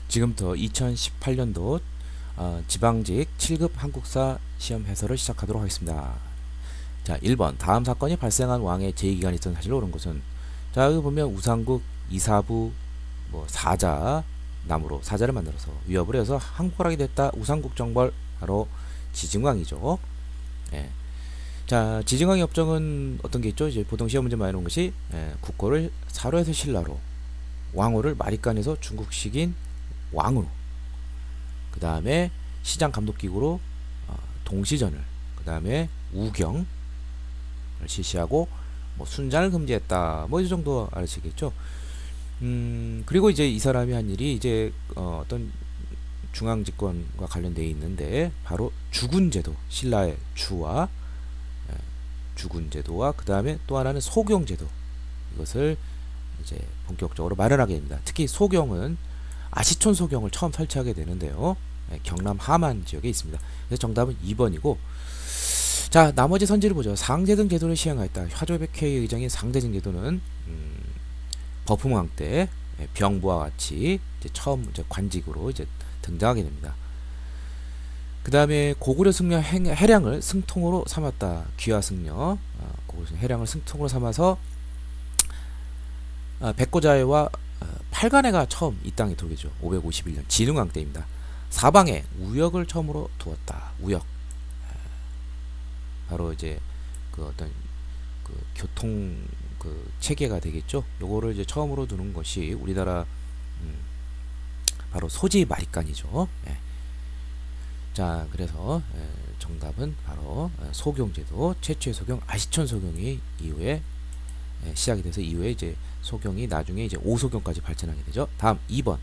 지금부터 2018년도 지방직 7급 한국사 시험 해설을 시작하도록 하겠습니다. 자, 1번 다음 사건이 발생한 왕의 제2기간이 있던 사실로 옳은 것은, 자, 여기 보면 우상국 이사부 사자 나무로 사자를 만들어서 위협을 해서 항복을 하게 됐다. 우상국 정벌 바로 지증왕이죠. 예. 자, 지증왕의 업적은 어떤 게 있죠? 이제 보통 시험 문제 많이 나오는 것이 국호를 사로에서 신라로, 왕호를 마리간에서 중국식인 왕으로, 그 다음에 시장 감독기구로 동시전을, 그 다음에 우경을 실시하고 순장을 금지했다. 이 정도 아시겠죠? 그리고 이제 이 사람이 한 일이 이제 어떤 중앙집권과 관련되어 있는데, 바로 주군제도, 신라의 주와 주군제도와 그 다음에 또 하나는 소경제도, 이것을 이제 본격적으로 마련하게 됩니다. 특히 소경은 아시촌 소경을 처음 설치하게 되는데요. 경남 함안 지역에 있습니다. 그래서 정답은 2번이고, 자, 나머지 선지를 보죠. 상대등 제도를 시행하였다. 화조백회의 의장인 상대등 제도는 버품왕 때 병부와 같이 이제 처음 이제 관직으로 이제 등장하게 됩니다. 그 다음에 고구려 승려 해량을 승통으로 삼았다. 귀화 승려, 고구려 해량을 승통으로 삼아서 백고자애와 팔간애가 처음 이 땅에 들어오죠. 551년 진흥왕 때입니다. 사방에 우역을 처음으로 두었다. 우역, 바로 이제 그 어떤 그 교통 그 체계가 되겠죠. 요거를 이제 처음으로 두는 것이 우리나라 바로 소지 마리간이죠. 예. 자, 그래서 정답은 바로 소경제도, 최초의 소경 아시촌 소경이 이후에 시작이 돼서 이후에 이제 소경이 나중에 이제 오소경까지 발전하게 되죠. 다음 2번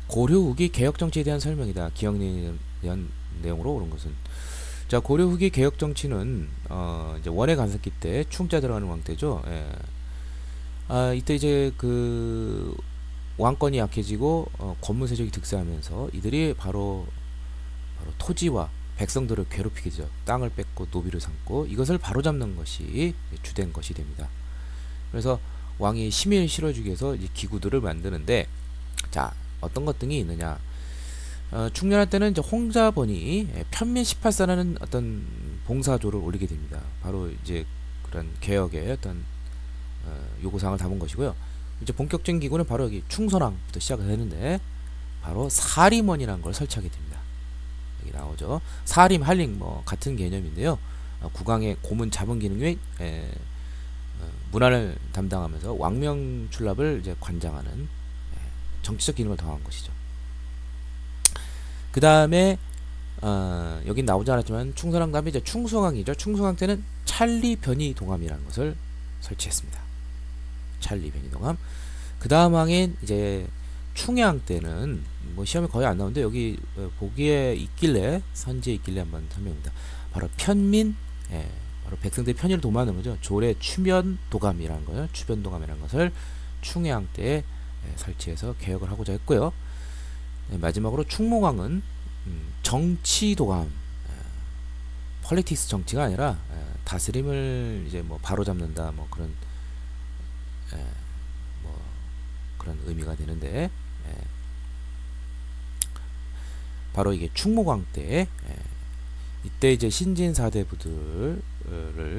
고려 후기 개혁 정치에 대한 설명이다. 기억에 대한 내용으로 옳은 것은, 자, 고려 후기 개혁 정치는 이제 원의 간섭기 때 충자 들어가는 왕때죠. 예. 이때 이제 그 왕권이 약해지고 권문 세력이 득세하면서 이들이 바로 토지와 백성들을 괴롭히게 되죠. 땅을 뺏고 노비를 삼고, 이것을 바로잡는 것이 주된 것이 됩니다. 그래서 왕이 심의를 실어주기 위해서 이제 기구들을 만드는데, 자, 어떤 것 등이 있느냐. 충렬할 때는 이제 홍자번이 편민 18사라는 어떤 봉사조를 올리게 됩니다. 바로 이제 그런 개혁의 어떤 요구사항을 담은 것이고요. 이제 본격적인 기구는 바로 여기 충선왕부터 시작을 했는데, 바로 사림원이라는 걸 설치하게 됩니다. 여기 나오죠. 사림, 한림 같은 개념인데요. 국왕의 고문 자문 기능 외 문화를 담당하면서 왕명 출납을 이제 관장하는 정치적 기능을 더한 것이죠. 그 다음에 여긴 나오지 않았지만 충선왕 다음에 이제 충성왕이죠. 충성왕 때는 찰리 변이 동함이라는 것을 설치했습니다. 찰리 변이 동함. 그 다음 왕인 이제 충양 때는 시험에 거의 안 나오는데 여기 보기에 있길래, 선지에 있길래 한번 설명합니다. 바로 편민, 바로 백성들이 편의를 도모하는 거죠. 조례 추변 도감이라는 거예요. 추변 도감이라는 것을 충양 때 설치해서 개혁을 하고자 했고요. 마지막으로 충몽왕은 정치 도감, 폴리틱스 정치가 아니라 다스림을 이제 바로 잡는다, 그런 그런 의미가 되는데, 바로 이게 충무광 때, 이때 이제 신진 사대부들을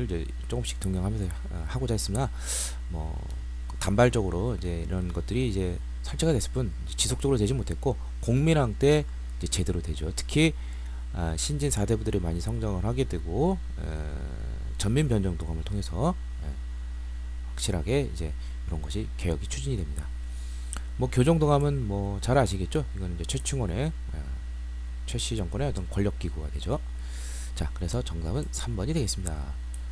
이제 조금씩 등장하면서 하고자 했으나 단발적으로 이제 이런 것들이 이제 설치가 됐을 뿐 지속적으로 되지 못했고, 공민왕 때 이제 제대로 되죠. 특히 신진 사대부들이 많이 성장을 하게 되고 전민 변정 도감을 통해서 확실하게 이제 이런 것이 개혁이 추진이 됩니다. 교정도감은 잘 아시겠죠? 이거는 이제 최충원의 최씨 정권의 어떤 권력기구가 되죠. 자, 그래서 정답은 3번이 되겠습니다.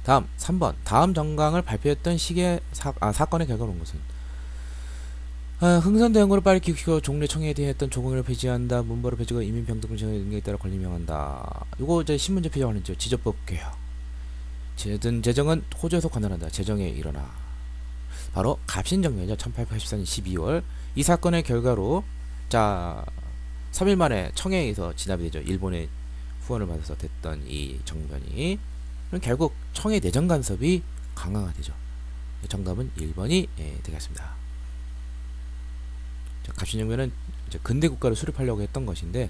다음 3번 다음 정강을 발표했던 시기의 사건의 결과로 온 것은, 흥선대원군을 빨리 기피고 종래 청해에 대했던 조공을 폐지한다. 문벌을 폐지고 이민병등을 정에 따라 권리 명한다. 이거 이제 신문제 폐지하는 거죠. 지적법 개혁. 재정은 호조에서 관할한다. 재정에 일어나. 바로 갑신정년이죠. 1884년 12월. 이 사건의 결과로, 자, 3일 만에 청해에서 진압이 되죠. 일본의 후원을 받아서 됐던 이 정변이, 결국 청해 내정 간섭이 강화가 되죠. 정답은 1번이 되겠습니다. 갑신정변은 이제 근대 국가를 수립하려고 했던 것인데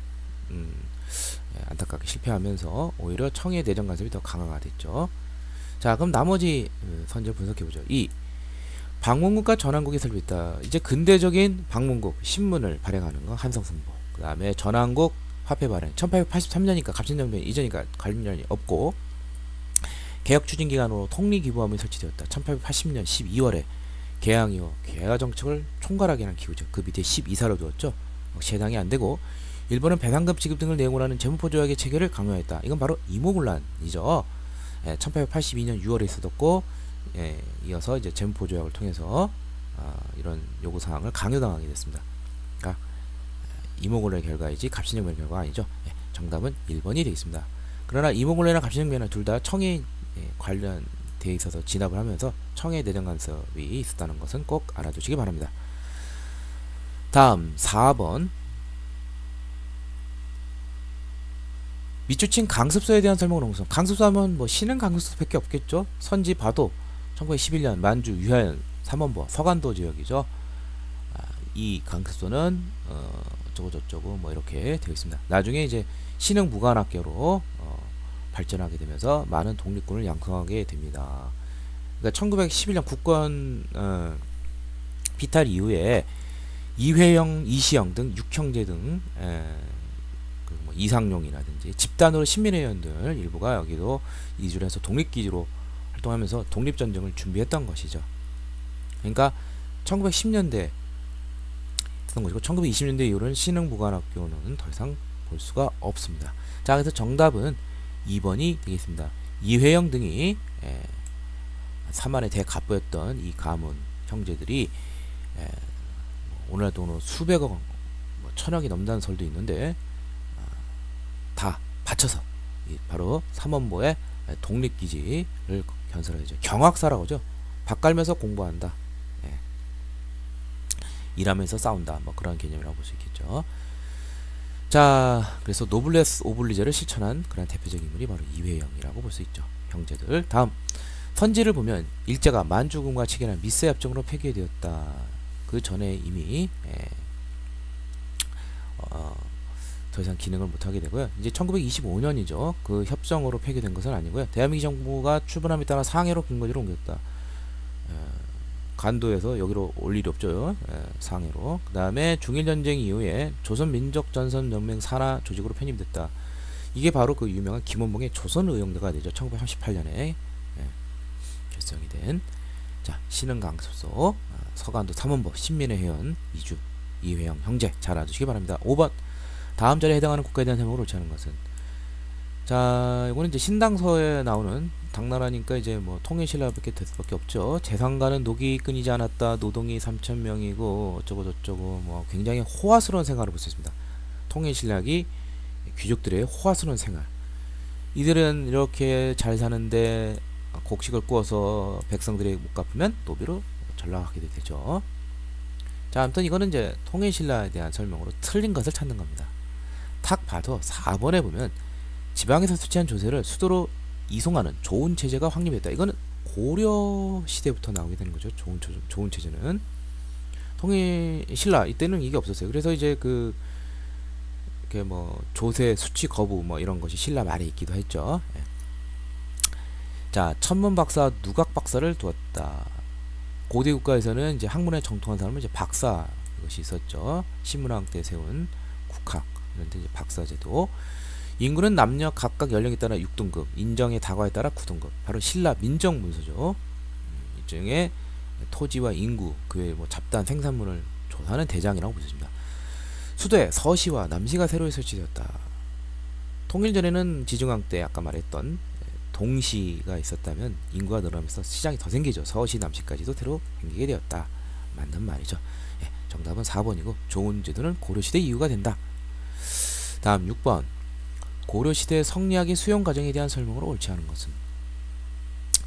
안타깝게 실패하면서 오히려 청의 내정 간섭이 더 강화가 됐죠. 자, 그럼 나머지 선제를 분석해보죠. 이 방문국과 전환국이 설립했다. 이제 근대적인 방문국 신문을 발행하는 거 한성승보. 그 다음에 전환국 화폐 발행 1883년이니까 갑신정변 이전이니까 관련이 없고, 개혁 추진 기관으로 통리기부함이 설치되었다. 1880년 12월에 개항 이후 개화 정책을 총괄하게 한 기구죠. 그 밑에 12사를 두었죠. 재당이 안 되고, 일본은 배상금 지급 등을 내용으로 하는 재무포 조약의 체결을 강요했다. 이건 바로 이모군란이죠. 1882년 6월에 있었고, 이어서 이제 재무포 조약을 통해서 이런 요구 사항을 강요당하게 됐습니다. 그러니까 이모군란의 결과이지 갑신정변의 결과가 아니죠. 정답은 1번이 되겠습니다. 그러나 이모군란이나 갑신정변은 둘 다 청에 관련되어 있어서 진압을 하면서 청의 내정 간섭이 있었다는 것은 꼭 알아두시기 바랍니다. 다음 4번. 밑주친 강습소에 대한 설명을 옹성. 강습소 하면 뭐 신흥 강습소밖에 없겠죠. 선지 바도 1911년 만주 유하연 삼원보 서간도 지역이죠. 이 강습소는 어쩌고저쩌고 뭐 이렇게 되어 있습니다. 나중에 이제 신흥 무관학교로 발전하게 되면서 많은 독립군을 양성하게 됩니다. 그러니까 1911년 국권 비탈 이후에 이회영, 이시영 등 육형제 등 뭐 이상용이라든지 집단으로 신민회원들 일부가 여기도 이주를 해서 독립기지로 활동하면서 독립전쟁을 준비했던 것이죠. 그러니까 1910년대 했던 것이고, 1920년대 이후로는 신흥무관학교는 더 이상 볼 수가 없습니다. 자, 그래서 정답은 2번이 되겠습니다. 이회영 등이 사만의 대갑부였던 이 가문 형제들이 오늘날 돈으로 수백억, 뭐 천억이 넘는다는 설도 있는데 다 바쳐서 바로 삼원보의 독립기지를 건설하죠. 경학사라고 하죠. 밥 갈면서 공부한다. 일하면서 싸운다. 뭐 그런 개념이라고 볼 수 있겠죠. 자, 그래서 노블레스 오블리제를 실천한 그런 대표적인 인물이 바로 이회영이라고 볼 수 있죠. 형제들. 다음 선지를 보면 일제가 만주군과 체결한 미스 협정으로 폐기되었다. 그 전에 이미 더 이상 기능을 못하게 되고요. 이제 1925년이죠. 그 협정으로 폐기된 것은 아니고요. 대한민국 정부가 출범함에 따라 상해로 근거지로 옮겼다. 간도에서 여기로 올 일이 없죠. 상해로. 그 다음에 중일전쟁 이후에 조선민족전선연맹 산하 조직으로 편입됐다. 이게 바로 그 유명한 김원봉의 조선의용대가 되죠. 1930년에 결성이 된. 자, 신흥강습소, 서간도 삼원보, 신민의 회원, 이주, 이회영 형제 잘 알아두시기 바랍니다. 5번. 다음 자리에 해당하는 국가에 대한 설명을 옳지 않은 것은. 자, 이거는 이제 신당서에 나오는 당나라니까 이제 뭐 통일신라밖에 될 수밖에 없죠. 재상가는 녹이 끊이지 않았다. 노동이 3,000명이고 어쩌고 저쩌고 뭐 굉장히 호화스러운 생활을 볼 수 있습니다. 통일신라기 귀족들의 호화스러운 생활. 이들은 이렇게 잘 사는데 곡식을 구워서 백성들이 못 갚으면 노비로 전락하게 되죠. 자, 아무튼 이거는 이제 통일신라에 대한 설명으로 틀린 것을 찾는 겁니다. 탁 봐도 4번에 보면 지방에서 수치한 조세를 수도로 이송하는 좋은 체제가 확립됐다. 이거는 고려 시대부터 나오게 되는 거죠. 좋은 체제는. 통일신라 이때는 이게 없었어요. 그래서 이제 이렇게 뭐 조세 수치 거부 뭐 이런 것이 신라 말에 있기도 했죠. 자, 천문박사 누각박사를 두었다. 고대 국가에서는 이제 학문에 정통한 사람은 이제 박사 이것이 있었죠. 신문학 때 세운 국학 이런 데 이제 박사제도. 인구는 남녀 각각 연령에 따라 6등급, 인정의 다과에 따라 9등급. 바로 신라 민정 문서죠. 일종의 토지와 인구, 그 외에 뭐 잡다한 생산물을 조사하는 대장이라고 보십니다. 수도에 서시와 남시가 새로 설치되었다. 통일 전에는 지중왕 때 아까 말했던 동시가 있었다면 인구가 늘어나면서 시장이 더 생기죠. 서시, 남시까지도 새로 생기게 되었다. 맞는 말이죠. 정답은 4번이고 좋은 제도는 고려시대 이유가 된다. 다음 6번. 고려시대 성리학의 수용 과정에 대한 설명으로 옳지 않은 것은.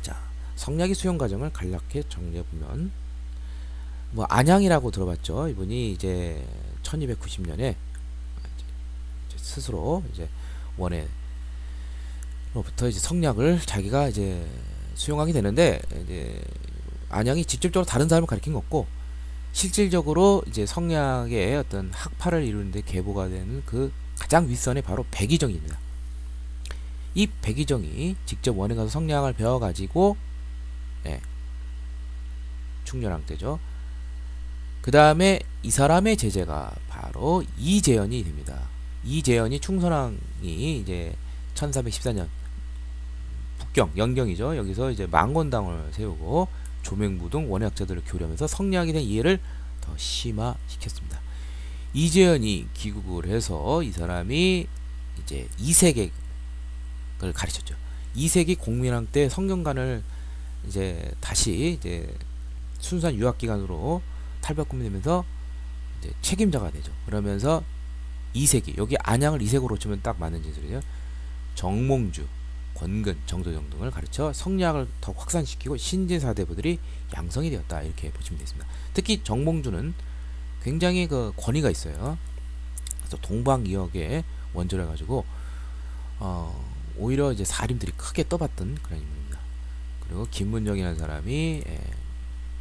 자, 성리학의 수용 과정을 간략히 정리해보면 뭐 안양이라고 들어봤죠. 이분이 이제 1290년에 스스로 이제 원에 로부터 이제 성리학을 자기가 이제 수용하게 되는데, 이제 안양이 직접적으로 다른 사람을 가르친 거 없고 실질적으로 이제 성리학의 어떤 학파를 이루는데 계보가 되는 그 가장 윗선이 바로 백의정입니다. 이 백의정이 직접 원에 가서 성리학을 배워가지고 예, 충렬왕 때죠. 그 다음에 이 사람의 제자가 바로 이재현이 됩니다. 이재현이 충선왕이 이제 1314년 북경, 영경이죠. 여기서 이제 망원당을 세우고 조맹부 등 원해학자들을 교류하면서 성리학에 대한 이해를 더 심화시켰습니다. 이재현이 귀국을 해서 이 사람이 이제 이세계를 가르쳤죠. 이세기 공민왕 때 성경관을 이제 다시 이제 순수한 유학 기관으로 탈바꿈되면서 이제 책임자가 되죠. 그러면서 이세기, 여기 안양을 이색으로 치면 딱 맞는 진술이죠. 정몽주, 권근, 정도정 등을 가르쳐 성리학을 더 확산시키고 신진사대부들이 양성이 되었다, 이렇게 보시면 되겠습니다. 특히 정몽주는 굉장히 그 권위가 있어요. 그래서 동방이역의 원조를 해가지고 오히려 이제 사림들이 크게 떠봤던 그런 인물입니다. 그리고 김문정이라는 사람이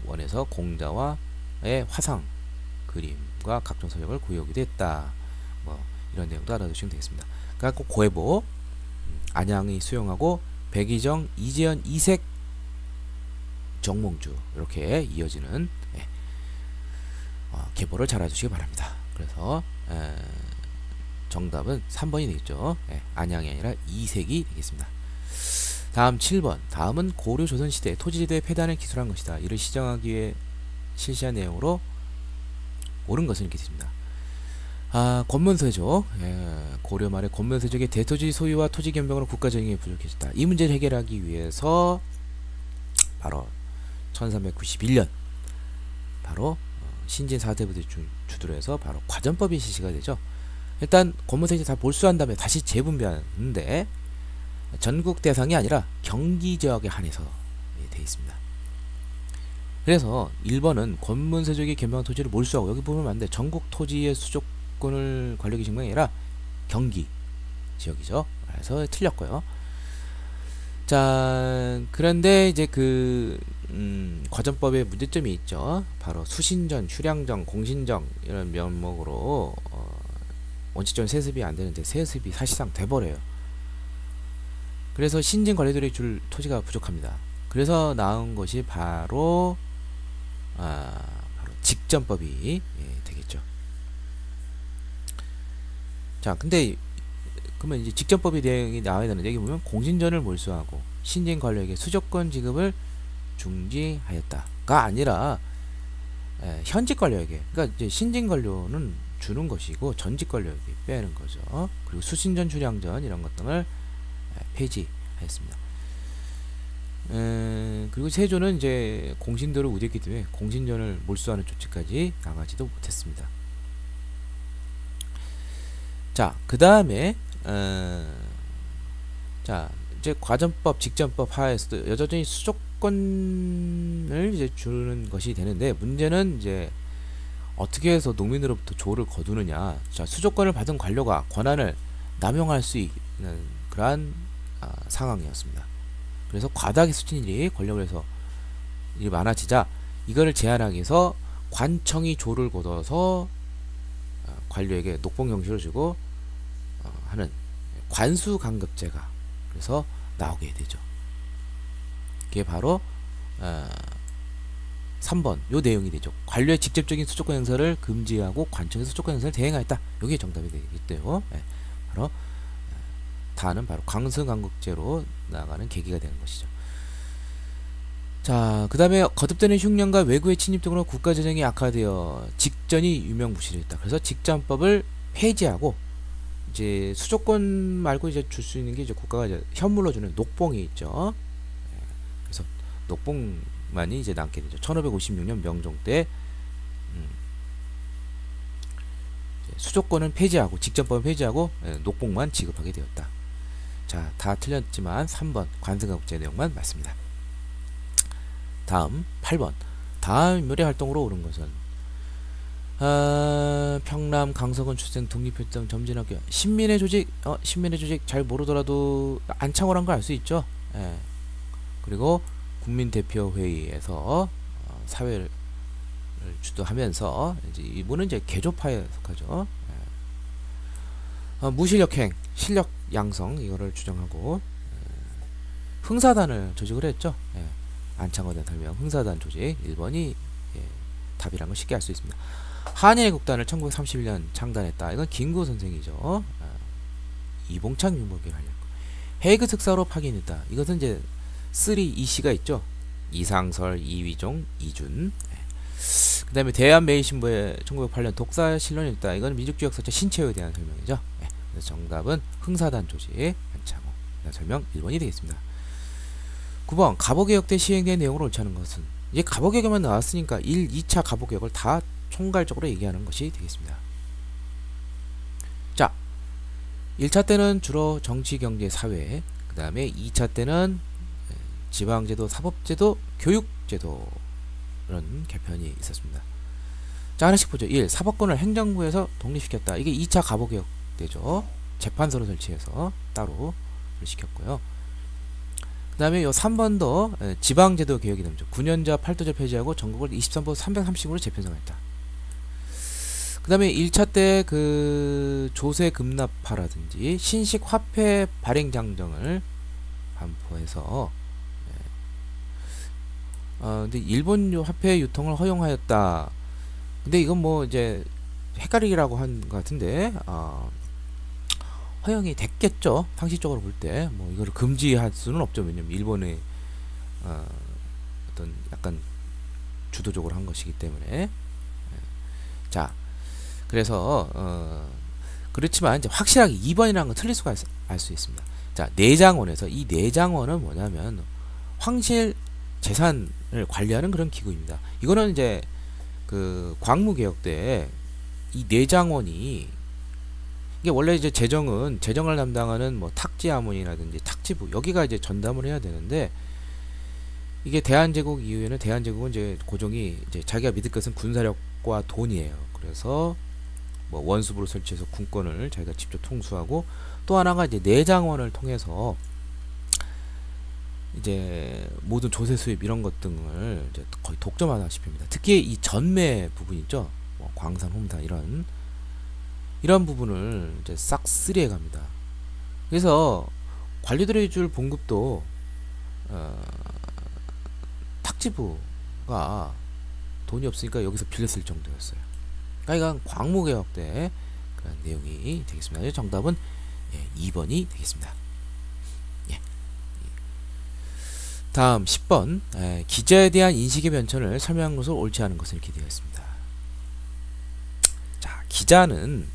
원에서 공자와의 화상 그림과 각종 서적을 구해오기도 했다. 뭐 이런 내용도 알아두시면 되겠습니다. 그러니까 고해보, 안양이 수용하고 백의정, 이재현, 이색, 정몽주 이렇게 이어지는 계보를 잘 알아두시기 바랍니다. 그래서 정답은 3번이 되겠죠. 안양이 아니라 이색이 되겠습니다. 다음 7번. 다음은 고려 조선시대 토지제도의 폐단을 기술한 것이다. 이를 시정하기 위해 실시한 내용으로 옳은 것은 이렇게 있습니다. 권문세조. 고려 말에 권문세족의 대토지 소유와 토지 겸병으로 국가정의에 부족해졌다. 이 문제를 해결하기 위해서 바로 1391년 바로 신진 4대부들 주도로 해서 바로 과전법이 실시가 되죠. 일단 권문세조 다 몰수한 다음에 다시 재분배하는데 전국 대상이 아니라 경기 지역에 한해서 되어 있습니다. 그래서 1번은 권문세족이 겸병한 토지를 몰수하고, 여기 보면 안돼, 전국 토지의 수조권을 관리하기 증명이 아니라 경기 지역이죠. 그래서 틀렸고요. 자, 그런데 이제 그 과전법에 문제점이 있죠. 바로 수신전, 휴량정, 공신정 이런 면목으로 원칙적인 세습이 안 되는데 세습이 사실상 돼버려요. 그래서 신진 관리들이 줄 토지가 부족합니다. 그래서 나온 것이 바로 직전법이 되겠죠. 자, 근데 그러면 이제 직전법이 내용이 나와야 되는데, 여기 보면 공신전을 몰수하고 신진 관료에게 수조권 지급을 중지하였다가 아니라 현직 관료에게, 그러니까 이제 신진 관료는 주는 것이고 전직 관료에게 빼는 거죠. 그리고 수신전, 휴량전 이런 것 등을 폐지하였습니다. 그리고 세조는 이제 공신도를 우대했기 때문에 공신전을 몰수하는 조치까지 나가지도 못했습니다. 자, 그 다음에 자, 이제 과전법, 직전법 하에서도 여전히 수조권을 이제 주는 것이 되는데, 문제는 이제 어떻게 해서 농민으로부터 조를 거두느냐. 자, 수조권을 받은 관료가 권한을 남용할 수 있는 그러한 상황이었습니다. 그래서 과다하게 수친 일이 권력을 해서 일이 많아지자 이거를 제한하기 위해서 관청이 조를 거둬서 관료에게 녹봉 형식을 주고 하는 관수간급제가 그래서 나오게 되죠. 그게 바로 3번 요 내용이 되죠. 관료의 직접적인 수조권 행사를 금지하고 관청의 수조권 행사를 대행하였다. 이게 정답이 되겠대요. 바로 다는 바로 광승간국제로 나가는 계기가 되는 것이죠. 자, 그 다음에 거듭되는 흉년과 외구의 침입 등으로 국가재정이 악화되어 직전이 유명무실했다. 그래서 직전법을 폐지하고 이제 수조권 말고 이제 줄 수 있는 게 이제 국가가 이제 현물로 주는 녹봉이 있죠. 그래서 녹봉만이 이제 남게 되죠. 1556년 명종 때 수조권은 폐지하고 직전법은 폐지하고 녹봉만 지급하게 되었다. 자, 다 틀렸지만 3번 관승간국제 내용만 맞습니다. 다음 8번. 다음 인물의 활동으로 옳은 것은 평남 강서군 출생 독립했던 점진학교 신민의 조직. 신민의 조직 잘 모르더라도 안창호란 걸 알 수 있죠. 그리고 국민대표회의에서 사회를 주도하면서 이제 이분은 이제 개조파에 속하죠. 무실력행, 실력 양성 이거를 주장하고 흥사단을 조직을 했죠. 안창호에 대한 설명, 흥사단 조직 1번이 답이라는 걸 쉽게 알 수 있습니다. 한일국단을 1931년 창단했다. 이건 김구 선생이죠. 이봉창 윤복이를 하려고. 헤이그 특사로 파견했다. 이것은 이제 3EC가 있죠. 이상설, 이위종, 이준. 그 다음에 대한매일신보에 1908년 독사실론이 있다. 이건 민족주의 역사자 신채호에 대한 설명이죠. 그래서 정답은 흥사단 조직 안창호 설명 1번이 되겠습니다. 9번 갑오개혁 때 시행된 내용을 옳지 않은 것은, 이제 갑오개혁만 나왔으니까 1, 2차 갑오개혁을 다 총괄적으로 얘기하는 것이 되겠습니다. 자, 1차 때는 주로 정치, 경제, 사회, 그 다음에 2차 때는 지방제도, 사법제도, 교육제도 이런 개편이 있었습니다. 자, 하나씩 보죠. 1. 사법권을 행정부에서 독립시켰다. 이게 2차 갑오개혁 때죠. 재판소를 설치해서 따로 시켰고요. 그 다음에 요 3번도 지방제도 개혁이 됩니다. 9년자 8도제 폐지하고 전국을 23부 330으로 재편성했다. 그 다음에 1차 때 그 조세 급납파라든지 신식 화폐 발행 장정을 반포해서 근데 일본 화폐 유통을 허용하였다. 근데 이건 뭐 이제 헷갈리기라고 한 것 같은데 허용이 됐겠죠. 상식적으로 볼 때 뭐 이거를 금지할 수는 없죠. 왜냐면 일본의 어떤 약간 주도적으로 한 것이기 때문에. 자, 그래서 그렇지만 이제 확실하게 2번이라는 건 틀릴 수가 알 수 있습니다. 자, 내장원에서 이 내장원은 뭐냐면 황실 재산을 관리하는 그런 기구입니다. 이거는 이제 그 광무개혁 때 이 내장원이, 이게 원래 이제 재정을 담당하는 뭐 탁지아몬이라든지 탁지부, 여기가 이제 전담을 해야 되는데, 이게 대한제국 이후에는 대한제국은 이제 고종이 이제 자기가 믿을 것은 군사력과 돈이에요. 그래서 뭐 원수부를 설치해서 군권을 자기가 직접 통수하고, 또 하나가 이제 내장원을 통해서 이제 모든 조세 수입 이런 것 등을 이제 거의 독점하다시피입니다. 특히 이 전매 부분 있죠. 뭐 광산, 홍산 이런 부분을 이제 싹 쓰리해 갑니다. 그래서 관리들이 줄 봉급도 탁지부가 돈이 없으니까 여기서 빌렸을 정도였어요. 그러니까 이건 광무개혁 때 그런 내용이 되겠습니다. 정답은 2번이 되겠습니다. 다음 10번 기자에 대한 인식의 변천을 설명한 것을 옳지 않은 것을 이렇게 되어 있습니다. 자, 기자는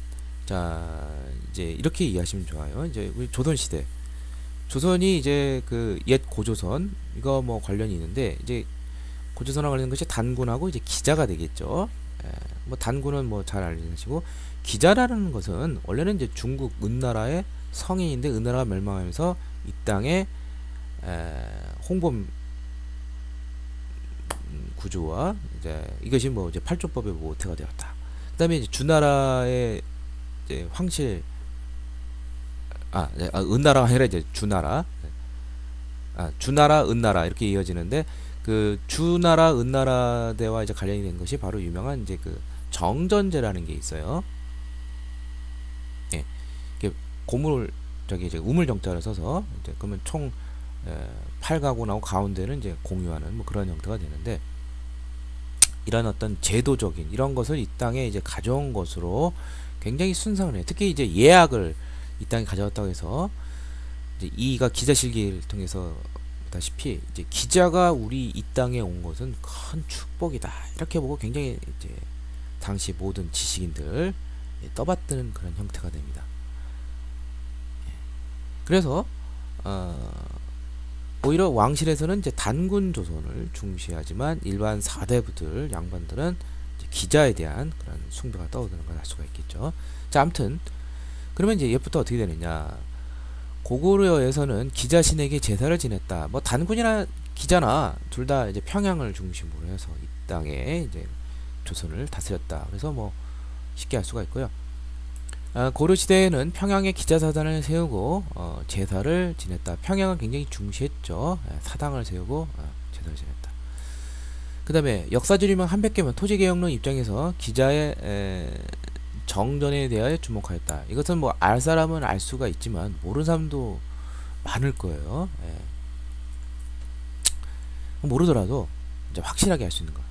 자 이제 이렇게 이해하시면 좋아요. 이제 우리 조선시대, 조선이 이제 그 옛 고조선 이거 뭐 관련이 있는데, 이제 고조선하고 관련된 것이 단군하고 이제 기자가 되겠죠. 뭐 단군은 뭐 잘 알려지시고, 기자라는 것은 원래는 이제 중국 은나라의 성인인데 은나라가 멸망하면서 이 땅에 홍범 구조와 이제 이것이 뭐 이제 팔조법의 모태가 되었다. 그다음에 이제 주나라의 이제 황실 은나라가 아니라 이제 주나라, 주나라 은나라 이렇게 이어지는데, 그 주나라 은나라 대와 이제 관련이 된 것이 바로 유명한 이제 그 정전제라는 게 있어요. 예, 이게 고물 저기 이제 우물 정자를 써서 이제 그러면 총 8가구나고 가운데는 이제 공유하는 뭐 그런 형태가 되는데, 이런 어떤 제도적인 이런 것을 이 땅에 이제 가져온 것으로 굉장히 순상을 해요. 특히 이제 예약을 이 땅에 가져왔다고 해서 이제 이가 기자실기를 통해서 보다시피 이제 기자가 우리 이 땅에 온 것은 큰 축복이다 이렇게 보고 굉장히 이제 당시 모든 지식인들 떠받드는 그런 형태가 됩니다. 그래서 오히려 왕실에서는 이제 단군 조선을 중시하지만 일반 사대부들, 양반들은 이제 기자에 대한 그런 숭배가 떠오르는 걸 알 수가 있겠죠. 자, 아무튼 그러면 이제 얘부터 어떻게 되느냐? 고구려에서는 기자신에게 제사를 지냈다. 뭐 단군이나 기자나 둘 다 이제 평양을 중심으로 해서 이 땅에 이제 조선을 다스렸다. 그래서 뭐 쉽게 알 수가 있고요. 고려 시대에는 평양에 기자사단을 세우고 제사를 지냈다. 평양을 굉장히 중시했죠. 사당을 세우고 제사를 지냈다. 그 다음에 역사적 유명 한백개면 토지개혁론 입장에서 기자의 정전에 대하여 주목하였다. 이것은 뭐 알 사람은 알 수가 있지만 모르는 사람도 많을 거예요. 모르더라도 이제 확실하게 알 수 있는 거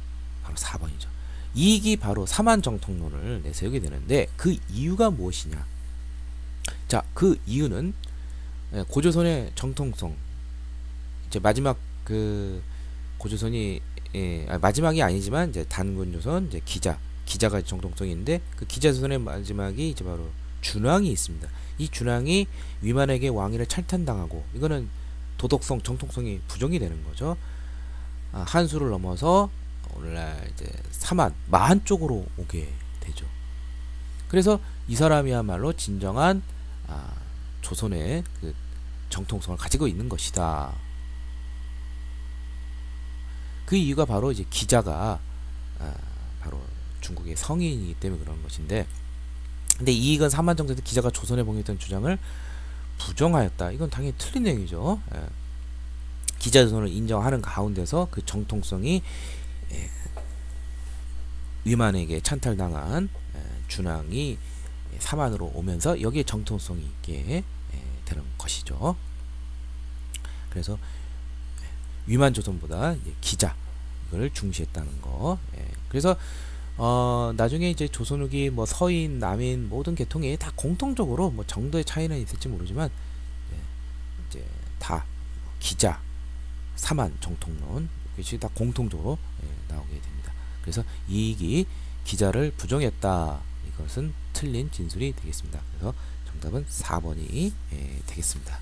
바로 4번이죠. 이익이 바로 사만정통론을 내세우게 되는데 그 이유가 무엇이냐? 자, 그 이유는 고조선의 정통성, 이제 마지막 그 고조선이 마지막이 아니지만 이제 단군조선 이제 기자가 정통성인데 그 기자조선의 마지막이 이제 바로 준왕이 있습니다. 이 준왕이 위만에게 왕위를 찬탄당하고 이거는 도덕성 정통성이 부정이 되는 거죠. 한수를 넘어서 오늘날 이제 마한 쪽으로 오게 되죠. 그래서 이 사람이야말로 진정한 조선의 그 정통성을 가지고 있는 것이다. 그 이유가 바로 이제 기자가 바로 중국의 성인이기 때문에 그런 것인데, 근데 이익은 사만정제에서 기자가 조선에 봉했던 주장을 부정하였다. 이건 당연히 틀린 내용이죠. 기자조선을 인정하는 가운데서 그 정통성이 위만에게 찬탈당한 준왕이 사만으로 오면서 여기에 정통성이 있게 되는 것이죠. 그래서 위만조선보다 기자 이걸 중시했다는 거. 그래서 나중에 이제 조선 후기 뭐 서인, 남인 모든 계통이 다 공통적으로 뭐 정도의 차이는 있을지 모르지만 이제 다 기자, 사만, 정통론 이것이 다 공통적으로 나오게 됩니다. 그래서 이익이 기자를 부정했다. 이것은 틀린 진술이 되겠습니다. 그래서 정답은 4번이 되겠습니다.